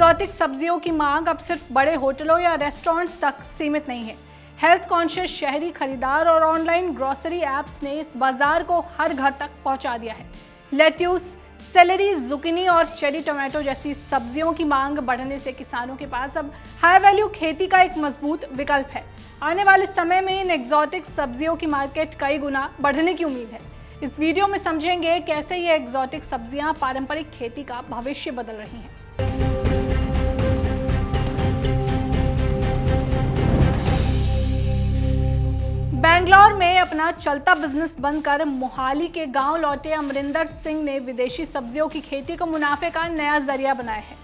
Exotic सब्जियों की मांग अब सिर्फ बड़े होटलों या रेस्टोरेंट्स तक सीमित नहीं है। हेल्थ कॉन्शियस शहरी खरीदार और ऑनलाइन ग्रोसरी ऐप्स ने इस बाजार को हर घर तक पहुंचा दिया है। लेट्यूस, सेलेरी, जुकीनी और चेरी टोमेटो जैसी सब्जियों की मांग बढ़ने से किसानों के पास अब हाई वैल्यू खेती का एक मजबूत विकल्प है। आने वाले समय में इन एग्जॉटिक सब्जियों की मार्केट कई गुना बढ़ने की उम्मीद है। इस वीडियो में समझेंगे कैसे ये एग्जॉटिक सब्जियां पारंपरिक खेती का भविष्य बदल रही हैं। बेंगलोर में अपना चलता बिजनेस बंद कर मोहाली के गांव लौटे अमरिंदर सिंह ने विदेशी सब्जियों की खेती को मुनाफे का नया जरिया बनाया है।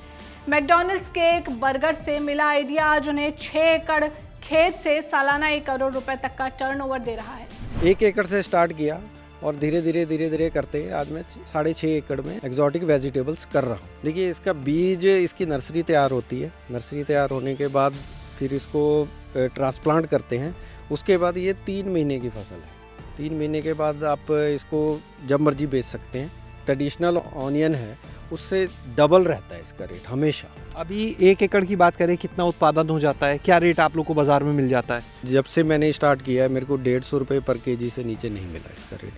मैकडॉनल्ड्स के एक बर्गर से मिला आइडिया आज उन्हें 6 एकड़ खेत से सालाना 1 करोड़ रुपए तक का टर्नओवर दे रहा है। 1 एकड़ से स्टार्ट किया और धीरे धीरे करते आज मैं 6.5 एकड़ में एग्जॉटिक वेजिटेबल्स कर रहा हूँ। देखिए, इसका बीज, इसकी नर्सरी तैयार होती है। नर्सरी तैयार होने के बाद फिर इसको ट्रांसप्लांट करते हैं। उसके बाद ये 3 महीने की फसल है। 3 महीने के बाद आप इसको जब मर्जी बेच सकते हैं। ट्रेडिशनल ऑनियन है, उससे डबल रहता है इसका रेट हमेशा। अभी 1 एकड़ की बात करें, कितना उत्पादन हो जाता है? क्या रेट आप लोग को बाजार में मिल जाता है? जब से मैंने स्टार्ट किया है मेरे को 150 रुपये पर केजी से नीचे नहीं मिला इसका रेट।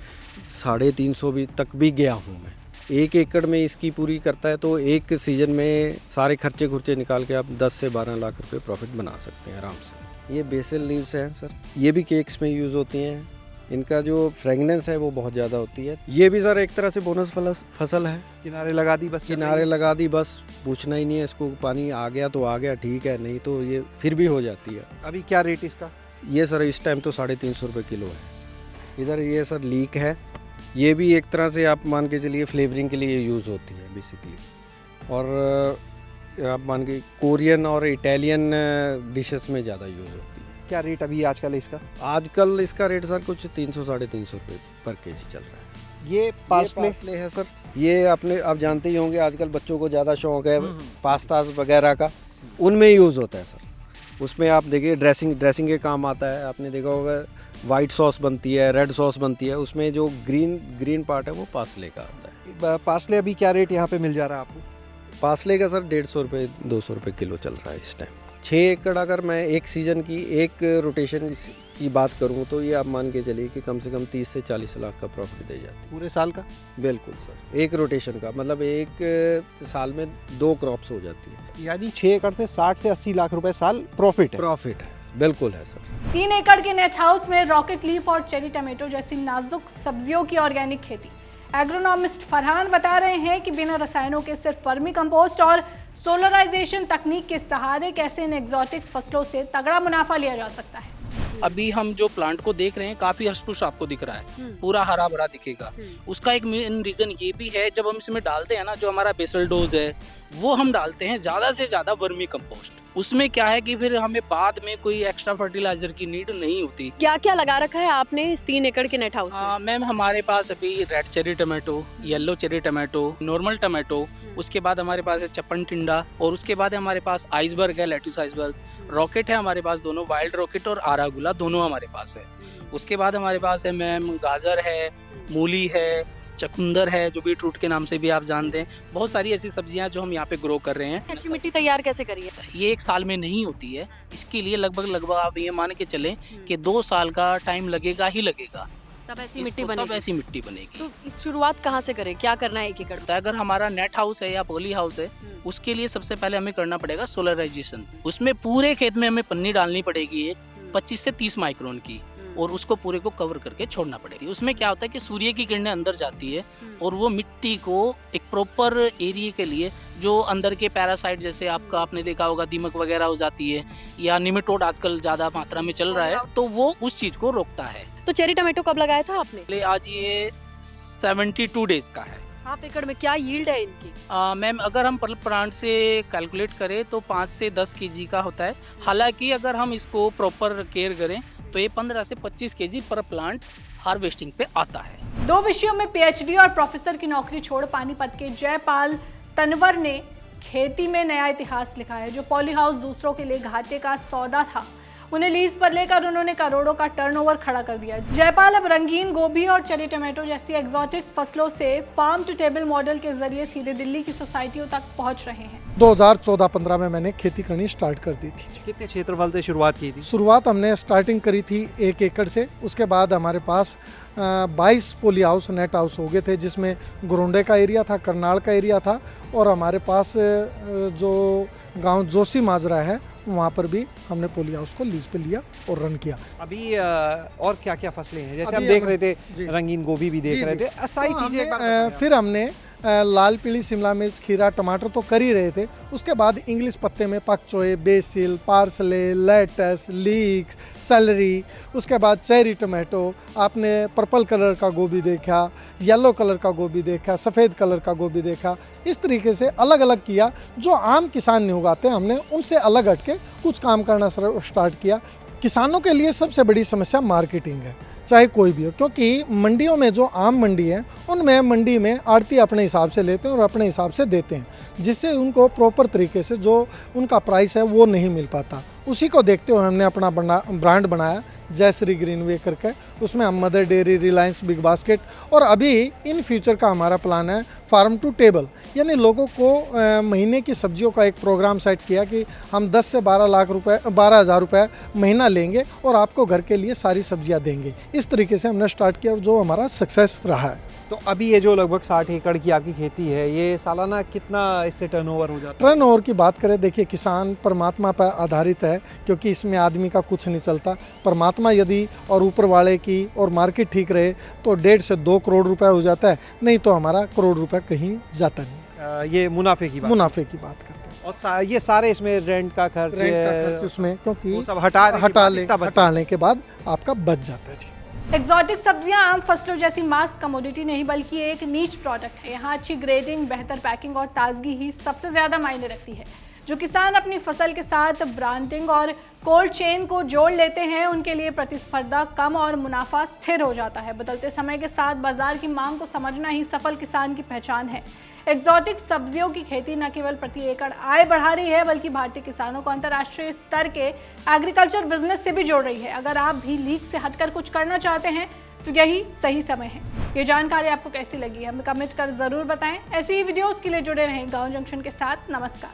350 भी तक भी गया हूँ मैं। 1 एकड़ में इसकी पूरी करता है तो एक सीजन में सारे खर्चे निकाल के आप 10 से 12 लाख रुपए प्रॉफिट बना सकते हैं आराम से। ये बेसिल लीव्स हैं सर, ये भी केक्स में यूज़ होती हैं। इनका जो फ्रेगनेंस है वो बहुत ज़्यादा होती है। ये भी सर एक तरह से बोनस फसल है। किनारे लगा दी बस? किनारे लगा दी बस, पूछना ही नहीं है। इसको पानी आ गया तो आ गया, ठीक है, नहीं तो ये फिर भी हो जाती है। अभी क्या रेट इसका? ये सर इस टाइम तो 350 रुपये किलो है। इधर ये सर लीक है, ये भी एक तरह से आप मान के चलिए फ्लेवरिंग के लिए यूज़ होती है बेसिकली। और आप मान के कोरियन और इटालियन डिशेस में ज़्यादा यूज़ होती है। क्या रेट अभी आजकल इसका? आजकल इसका रेट सर कुछ 300-350 रुपये पर केजी चल रहा है। ये पार्सले है सर। ये अपने आप जानते ही होंगे, आजकल बच्चों को ज़्यादा शौक है पास्ताज वगैरह का, उनमें यूज़ होता है सर। उसमें आप देखिए ड्रेसिंग के काम आता है। आपने देखा होगा वाइट सॉस बनती है, रेड सॉस बनती है, उसमें जो ग्रीन पार्ट है वो पार्सले का आता है। पार्सले अभी क्या रेट यहाँ पे मिल जा रहा है आपको? पार्सले का सर 150 रुपये 200 रुपये किलो चल रहा है इस टाइम। 6 एकड़ अगर मैं एक सीज़न की एक रोटेशन की बात करूँ तो ये आप मान के चलिए कि कम से कम 30 से 40 लाख का प्रॉफिट दे जाती है पूरे साल का। बिल्कुल सर, एक रोटेशन का मतलब एक साल में 2 क्रॉप्स हो जाती है। यानी 6 एकड़ से 60 से 80 लाख रुपए साल प्रॉफिट है। बिल्कुल है सर। 3 एकड़ के नेट हाउस में रॉकेट लीफ और चेरी टोमेटो जैसी नाजुक सब्जियों की ऑर्गेनिक खेती। एग्रोनॉमिस्ट फरहान बता रहे हैं कि बिना रसायनों के सिर्फ वर्मी कंपोस्ट और सोलराइजेशन तकनीक के सहारे कैसे इन एग्जॉटिक फसलों से तगड़ा मुनाफा लिया जा सकता है। अभी हम जो प्लांट को देख रहे हैं काफी हष्ट-पुष्ट आपको दिख रहा है, पूरा हरा भरा दिखेगा। उसका एक मेन रीजन ये भी है, जब हम इसमें डालते हैं ना, जो हमारा बेसल डोज है वो हम डालते हैं ज्यादा से ज्यादा वर्मी कंपोस्ट। उसमें क्या है कि फिर हमें बाद में कोई एक्स्ट्रा फर्टिलाइजर की नीड नहीं होती। क्या क्या लगा रखा है आपने इस 3 एकड़ के नेट हाउस में? मैम, हमारे पास अभी red cherry tomato, yellow cherry tomato, normal tomato, उसके बाद हमारे पास है चपन टिंडा, और उसके बाद हमारे पास आइसबर्ग है, लेट्यूस आइसबर्ग, रॉकेट है हमारे पास, दोनों वाइल्ड रॉकेट और आरागुला दोनों हमारे पास है। उसके बाद हमारे पास है मैम गाजर है, मूली है, चकुंदर है, जो बीटरूट के नाम से भी आप जानते हैं। बहुत सारी ऐसी सब्जियां जो हम यहाँ पे ग्रो कर रहे हैं। अच्छी मिट्टी तैयार कैसे करी है? ये 1 साल में नहीं होती है, इसके लिए लगभग आप ये मान के चलें कि 2 साल का टाइम लगेगा ही लगेगा, तब ऐसी मिट्टी बनेगी। तब ऐसी मिट्टी बनेगी। तो इस शुरुआत कहाँ से करें, क्या करना है 1 एकड़ में? अगर हमारा नेट हाउस है या पॉली हाउस है, उसके लिए सबसे पहले हमें करना पड़ेगा सोलराइजेशन। उसमें पूरे खेत में हमें पन्नी डालनी पड़ेगी, एक 25 से 30 माइक्रोन की, और उसको पूरे को कवर करके छोड़ना पड़ेगी। उसमें क्या होता है कि सूर्य की किरणें अंदर जाती है और वो मिट्टी को एक प्रॉपर एरिया के लिए, जो अंदर के पैरासाइट जैसे आपने देखा होगा दीमक वगैरह हो जाती है, या निमेटोड आजकल ज्यादा मात्रा में चल रहा है, तो वो उस चीज को रोकता है। तो चेरी टोमेटो कब लगाया था आपने? आज ये 72 डेज का है। हाफ एकड़ में क्या यील्ड है इनकी? मैम, अगर हम प्लांट से कैलकुलेट करें तो 5 से 10 केजी का होता है। हालांकि अगर हम इसको प्रॉपर केयर करें तो ये 15 से 25 केजी पर प्लांट हार्वेस्टिंग पे आता है। 2 विषयों में पीएचडी और प्रोफेसर की नौकरी छोड़ पानीपत के जयपाल तनवर ने खेती में नया इतिहास लिखा है। जो पॉली हाउस दूसरों के लिए घाटे का सौदा था, उन्हें लीज पर लेकर उन्होंने करोड़ों का टर्नओवर खड़ा कर दिया। जयपाल अब रंगीन गोभी और चेरी टमाटो जैसी एग्जॉटिक फसलों से फार्म टू टेबल मॉडल के जरिए सीधे दिल्ली की सोसाइटियों तक पहुंच रहे हैं। 2014-15 में मैंने खेती करनी स्टार्ट कर दी थी। कितने क्षेत्रफल से शुरुआत की थी? शुरुआत हमने स्टार्टिंग करी थी 1 एकड़ से। उसके बाद हमारे पास 22 पोली हाउस नेट हाउस हो गए थे, जिसमें गोरोंडे का एरिया था, करनाल का एरिया था, और हमारे पास जो गांव जोशी माजरा है वहाँ पर भी हमने पोली हाउस को लीज पे लिया और रन किया। अभी और क्या क्या फसलें हैं? जैसे हम अभी देख हम- रहे थे जी। रंगीन गोभी भी देख जी, रहे जी। थे, सारी तो चीजें एक बार हमने, बताएं फिर हमने लाल पीली शिमला मिर्च, खीरा, टमाटर तो कर ही रहे थे। उसके बाद इंग्लिश पत्ते में pak choy, basil, parsley, lettuce, leeks, celery, उसके बाद चेरी टमाटो, आपने पर्पल कलर का गोभी देखा, येलो कलर का गोभी देखा, सफ़ेद कलर का गोभी देखा। इस तरीके से अलग अलग किया। जो आम किसान नहीं उगाते, हमने उनसे अलग हट के कुछ काम करना स्टार्ट किया। किसानों के लिए सबसे बड़ी समस्या मार्केटिंग है, चाहे कोई भी हो, क्योंकि मंडियों में जो आम मंडी है उनमें मंडी में आड़ती अपने हिसाब से लेते हैं और अपने हिसाब से देते हैं, जिससे उनको प्रॉपर तरीके से जो उनका प्राइस है वो नहीं मिल पाता। उसी को देखते हुए हमने अपना ब्रांड बनाया जयश्री ग्रीनवे करके। उसमें हम mother dairy, Reliance, big basket, और अभी इन फ्यूचर का हमारा प्लान है फार्म टू टेबल, यानी लोगों को महीने की सब्जियों का एक प्रोग्राम सेट किया कि हम 10 से 12,000 रुपये महीना लेंगे और आपको घर के लिए सारी सब्जियां देंगे। इस तरीके से हमने स्टार्ट किया, जो हमारा सक्सेस रहा है। तो अभी ये जो लगभग 60 एकड़ की आपकी खेती है, ये सालाना कितना इससे टर्नओवर हो जाता है? टर्नओवर की बात करें, देखिए किसान परमात्मा पर आधारित है, क्योंकि इसमें आदमी का कुछ नहीं चलता। परमात्मा यदि और ऊपर वाले की और मार्केट ठीक रहे तो 1.5 से 2 करोड़ रुपए हो जाता है, नहीं तो हमारा करोड़ रुपए कहीं जाता नहीं। ये मुनाफे की बात मुनाफे की बात करते हैं। और ये सारे इसमें रेंट का खर्च रेंट का खर्च उसमें, क्योंकि वो सब हटाने के बाद आपका बच जाता है जी। एक्सॉटिक सब्जियां आम फसलों जैसी मास कमोडिटी नहीं बल्कि एक नीच प्रोडक्ट है। यहाँ अच्छी ग्रेडिंग, बेहतर पैकिंग और ताजगी ही सबसे ज़्यादा मायने रखती है। जो किसान अपनी फसल के साथ ब्रांडिंग और कोल्ड चेन को जोड़ लेते हैं, उनके लिए प्रतिस्पर्धा कम और मुनाफा स्थिर हो जाता है। बदलते समय के साथ बाजार की मांग को समझना ही सफल किसान की पहचान है। एक्सॉटिक सब्जियों की खेती न केवल प्रति एकड़ आय बढ़ा रही है, बल्कि भारतीय किसानों को अंतर्राष्ट्रीय स्तर के एग्रीकल्चर बिजनेस से भी जोड़ रही है। अगर आप भी लीग से हटकर कुछ करना चाहते हैं तो यही सही समय है। ये जानकारी आपको कैसी लगी, हमें कमेंट कर जरूर बताएं। ऐसी ही वीडियोस के लिए जुड़े रहें गांव जंक्शन के साथ। नमस्कार।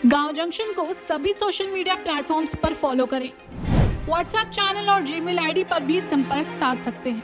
गांव जंक्शन को सभी सोशल मीडिया प्लेटफॉर्म्स पर फॉलो करें। व्हाट्सएप चैनल और जीमेल आईडी पर भी संपर्क साध सकते हैं।